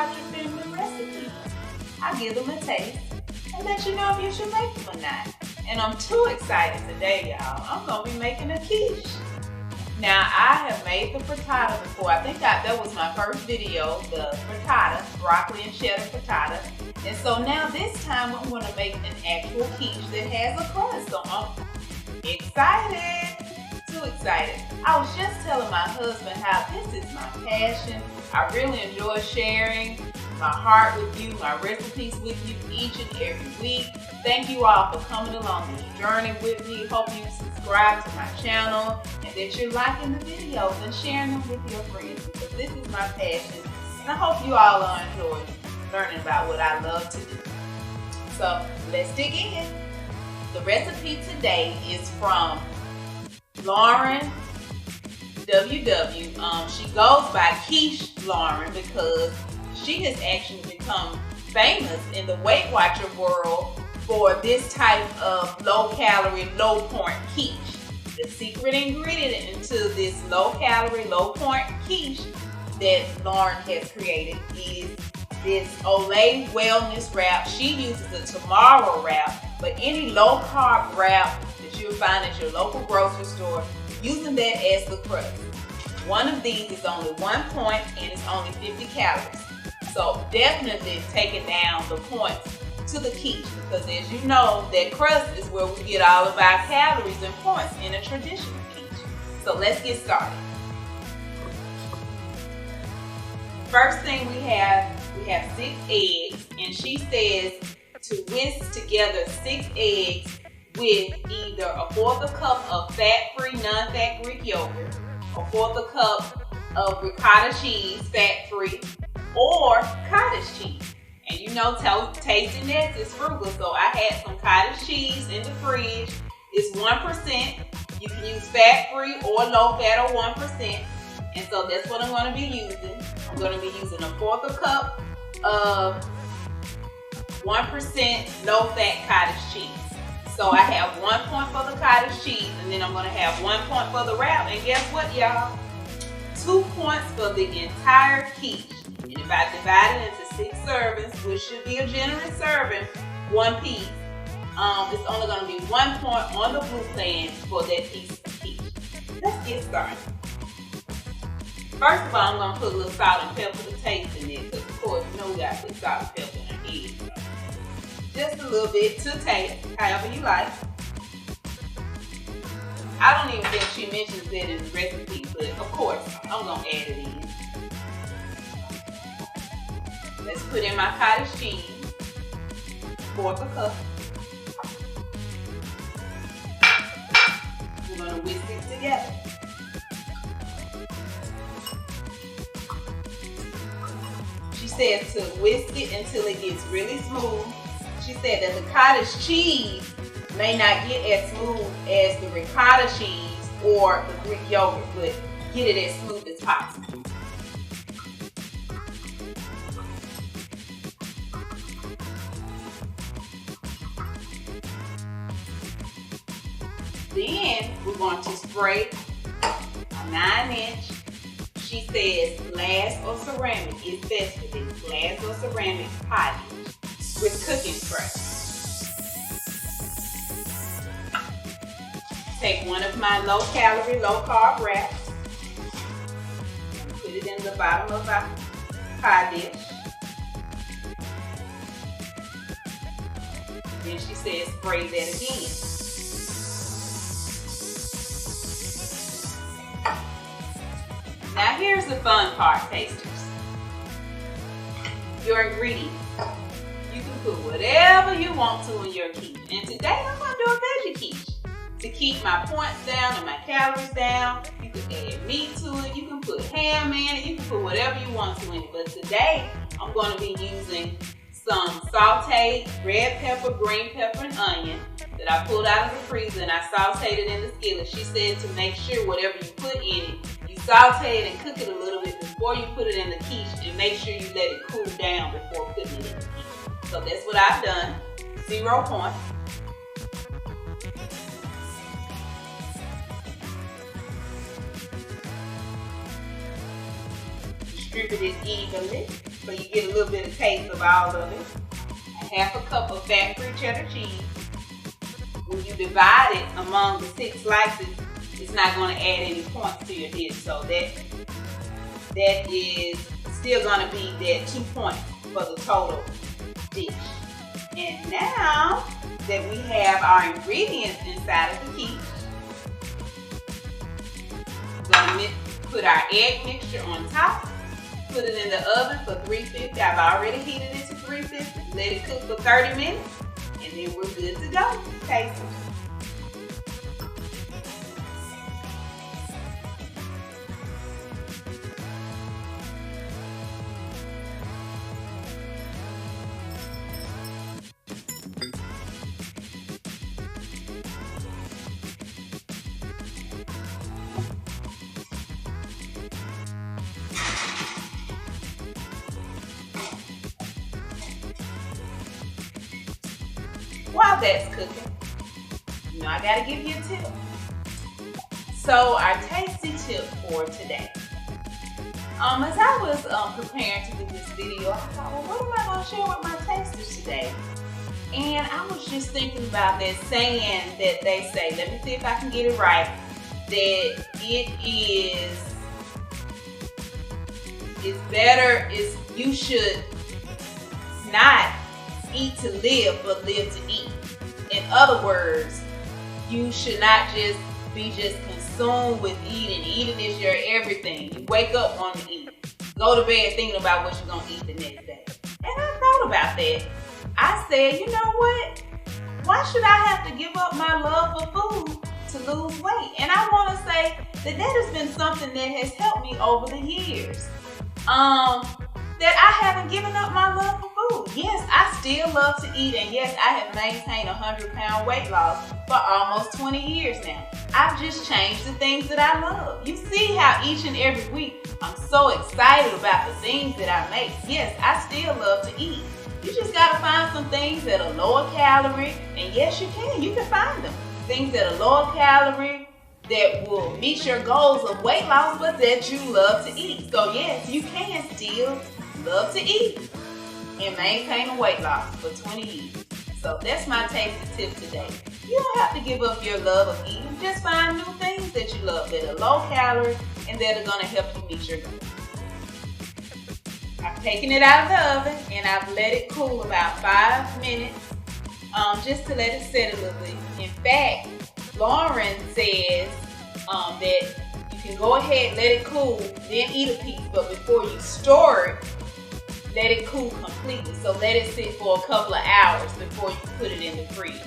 out your favorite recipes. I give them a taste and let you know if you should make them or not. And I'm too excited today, y'all. I'm gonna be making a quiche. Now, I have made the frittata before. I think that was my first video, the frittata, broccoli and cheddar frittata. And so now this time I'm gonna make an actual quiche that has a crust. So I'm excited, too excited. I was just telling my husband how this is my passion. I really enjoy sharing my heart with you, my recipes with you each and every week. Thank you all for coming along this journey with me. Hope you subscribe to my channel and that you're liking the videos and sharing them with your friends, because this is my passion. And I hope you all are enjoying learning about what I love to do. So let's dig in. The recipe today is from Lauren WW. She goes by Quiche Lauren because she has actually become famous in the Weight Watcher world for this type of low-calorie, low-point quiche. The secret ingredient into this low-calorie, low-point quiche that Lauren has created is this Ole Wellness wrap. She uses a Tumaro wrap, but any low-carb wrap that you'll find at your local grocery store, using that as the crust. One of these is only 1 point and it's only 50 calories. So definitely taking down the points to the quiche, because as you know, that crust is where we get all of our calories and points in a traditional quiche. So let's get started. First thing we have 6 eggs, and she says to whisk together 6 eggs with either a 1/4 cup of fat-free, non-fat Greek yogurt, a 1/4 cup of ricotta cheese, fat-free, or cottage cheese. And you know, tastiness is frugal, so I had some cottage cheese in the fridge. It's 1%. You can use fat-free or low-fat or 1%. And so that's what I'm going to be using. I'm going to be using a 1/4 cup of 1% low-fat cottage cheese. So I have 1 point for the cottage cheese, and then I'm going to have 1 point for the wrap. And guess what, y'all? 2 points for the entire quiche. And if I divide it into 6 servings, which should be a generous serving, 1 piece, it's only going to be 1 point on the blue plan for that piece of quiche. Let's get started. First of all, I'm going to put a little salt and pepper to taste in it, because of course, you know we got to put salt and pepper in the egg. Just a little bit to taste, however you like. I don't even think she mentions that in the recipe, but of course, I'm going to add it in. Let's put in my cottage cheese, 1/4 cup. We're going to whisk it together. She said to whisk it until it gets really smooth. She said that the cottage cheese may not get as smooth as the ricotta cheese or the Greek yogurt, but get it as smooth as possible. Then we're going to spray a 9-inch. She says glass or ceramic is best for this. Glass or ceramic pottage with cooking spray. Take one of my low-calorie, low-carb wraps. Put it in the bottom of our pie dish. Then she says spray that again. Now here's the fun part, tasters. Your ingredients. You can put whatever you want to in your quiche. And today I'm going to do a veggie quiche. To keep my points down and my calories down, you can add meat to it, you can put ham in it, you can put whatever you want to in it. But today I'm going to be using some sauteed red pepper, green pepper, and onion that I pulled out of the freezer, and I sauteed it in the skillet. She said to make sure whatever you put in it, you saute it and cook it a little bit before you put it in the quiche, and make sure you let it cool down before putting it in the quiche. So that's what I've done. 0 points. Distribute it evenly. so you get a little bit of taste of all of it. A half a cup of fat-free cheddar cheese. When you divide it among the 6 slices, it's not going to add any points to your dish. So that is still going to be that 2 points for the total dish. And now that we have our ingredients inside of the quiche, we're going to put our egg mixture on top. Put it in the oven for 350. I've already heated it to 350. Let it cook for 30 minutes. And then we're good to go. Taste it. While that's cooking, I gotta give you a tip. So our tasty tip for today. As I was preparing to do this video, I thought, well, what am I gonna share with my tasters today? And I was just thinking about that saying that they say, let me see if I can get it right, that you should not eat to live, but live to eat. In other words, you should not just be consumed with eating. Eating is your everything. You wake up wanting to eat. Go to bed thinking about what you're going to eat the next day. And I thought about that. I said, you know what? Why should I have to give up my love for food to lose weight? And I want to say that has been something that has helped me over the years. That I haven't given up my love for food. Yes, I still love to eat, and yes, I have maintained a 100-pound weight loss for almost 20 years now. I've just changed the things that I love. You see how each and every week I'm so excited about the things that I make. Yes, I still love to eat. You just gotta find some things that are lower calorie, and yes, you can find them. Things that are lower calorie, that will meet your goals of weight loss, but that you love to eat. So yes, you can still love to eat and maintain a weight loss for 20 years. So that's my tasty tip today. You don't have to give up your love of eating. Just find new things that you love that are low calorie and that are going to help you meet your goals. I've taken it out of the oven and I've let it cool about 5 minutes just to let it set a little bit. In fact, Lauren says that you can go ahead, let it cool, then eat a piece, but before you store it, let it cool completely. So let it sit for a couple of hours before you put it in the fridge.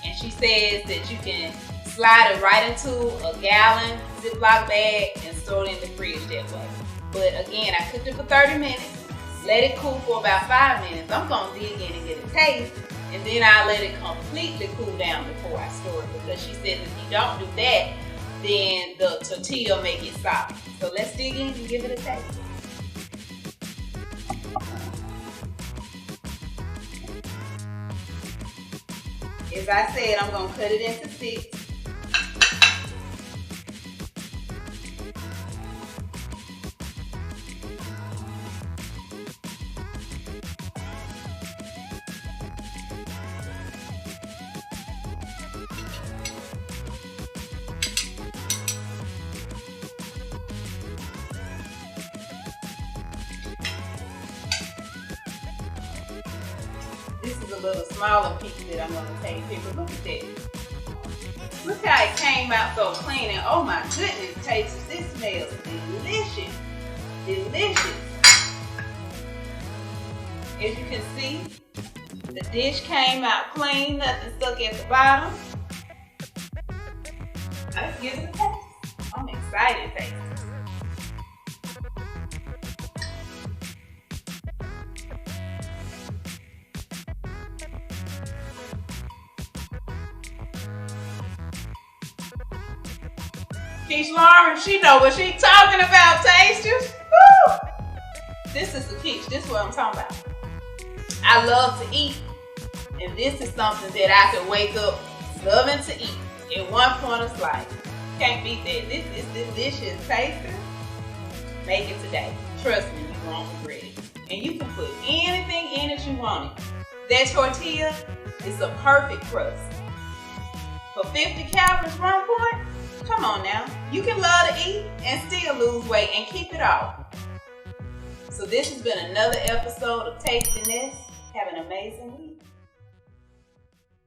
And she says that you can slide it right into a gallon Ziploc bag and store it in the fridge that way. But again, I cooked it for 30 minutes, let it cool for about 5 minutes. I'm gonna dig in and get a taste, and then I'll let it completely cool down before I store it, because she says if you don't do that, then the tortilla may get soggy. So let's dig in and give it a taste. As I said, I'm going to cut it into 6. This is a little smaller piece that I'm going to take here, but look at that. Look how it came out so clean, and oh my goodness, taste, this smells delicious. Delicious. As you can see, the dish came out clean, nothing stuck at the bottom. Let's give it a taste. I'm excited to taste it. Quiche Lauren, she know what she talking about, tasters. Woo! This is the quiche. This is what I'm talking about. I love to eat, and this is something that I can wake up loving to eat in one point of life. Can't beat that. This is delicious, tasters. Make it today. Trust me, you won't regret it. and you can put anything in it you want it. That tortilla is a perfect crust. For 50 calories one point, come on now. You can love to eat and still lose weight and keep it off. So this has been another episode of Tastiness. Have an amazing week.